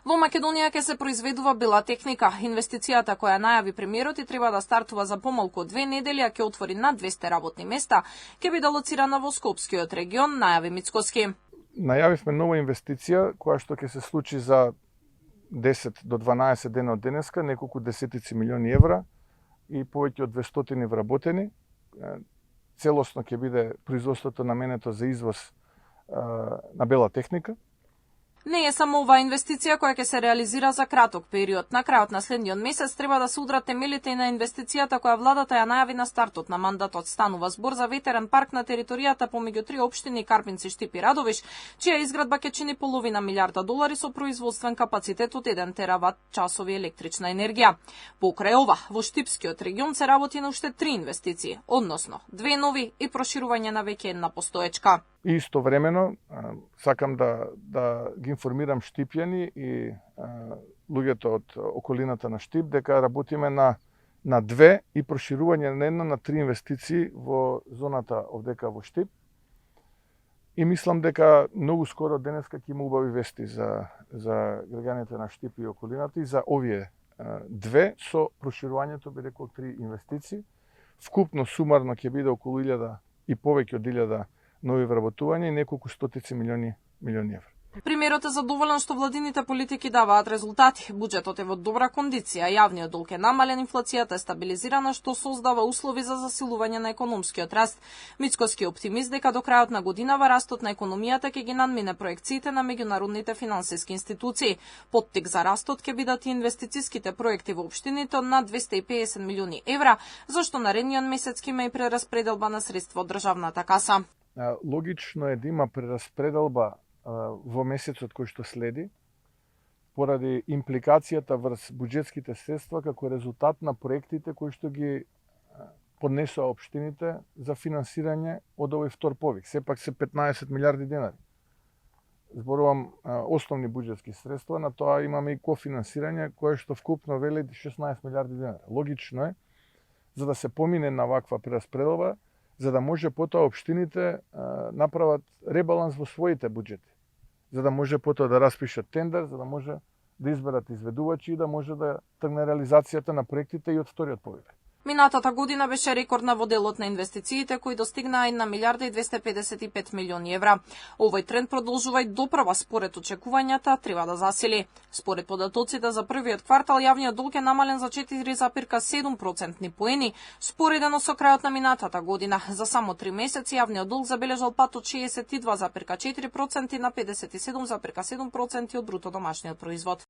Во Македонија ќе се произведува бела техника. Инвестицијата која најави премиерот и треба да стартува за помалку од 2 недели, а ќе отвори над 200 работни места, ќе биде лоцирана во Скопскиот регион, најави Мицкоски. Најавивме нова инвестиција која што ќе се случи за 10 до 12 дена од денеска, неколку десетици милиони евра и повеќе од 200 вработени. Целосно ќе биде производството наменето за извоз на бела техника. Не е само оваа инвестиција која ќе се реализира за краток период. На крајот на следниот месец треба да се удрат темелите и на инвестицијата која владата ја најави на стартот на мандатот. Станува збор за ветерен парк на територијата помеѓу 3 општини Карпинци, Штип и Радовиш, чија изградба ќе чини половина милиарда долари со производствен капацитет од 1 терават часови електрична енергија. Покрај ова, во Штипскиот регион се работи на уште 3 инвестиции, односно 2 нови и проширување на веќе една постоечка. И истовремено сакам да ги информирам штипјани и луѓето од околината на Штип дека работиме на 2 и проширување на една на 3 инвестиции во зоната овдека во Штип. И мислам дека многу скоро денеска ќе има убави вести за граѓаните на Штип и околината и за овие 2 со проширувањето би рекол 3 инвестиции. Вкупно сумарно ќе биде околу 1000 и повеќе од 1000 нови вработувања и неколку стотици милиони евра. Премиерот е задоволен што владините политики даваат резултати. Буџетот е во добра кондиција, јавниот долг е намален, инфлацијата е стабилизирана, што создава услови за засилување на економскиот раст. Мицкоски е оптимист дека до крајот на годинава растот на економијата ќе ги надмине проекциите на меѓународните финансиски институции. Поттик за растот ќе бидат и инвестициските проекти во општините од над 250 милиони евра, зашто наредниот месец ќе има и прераспределба на средства од државната каса. Логично е да има прераспределба во месецот кој што следи, поради импликацијата врз буџетските средства како резултат на проектите кои што ги поднесоа општините за финансирање од овој втор повик. Сепак се 15 милиарди денари. Зборувам основни буџетски средства, на тоа имаме и кофинансирање кое што вкупно вели 16 милиарди денари. Логично е, за да се помине на ваква прераспределба, за да може потоа општините направат ребаланс во своите буџети, за да може потоа да распишат тендер, за да може да изберат изведувачи и да може да тргне реализацијата на проектите и од вториот повик. Минатата година беше рекордна во делот на инвестициите кои достигнаа 1 милиарда и 255 милиони евра. Овој тренд продолжува и допрва според очекувањата треба да засили. Според податоците за првиот квартал јавниот долг е намален за 4,7% поени, споредено со крајот на минатата година. За само 3 месеци јавниот долг забележал пат од 62,4% на 57,7% од бруто домашниот производ.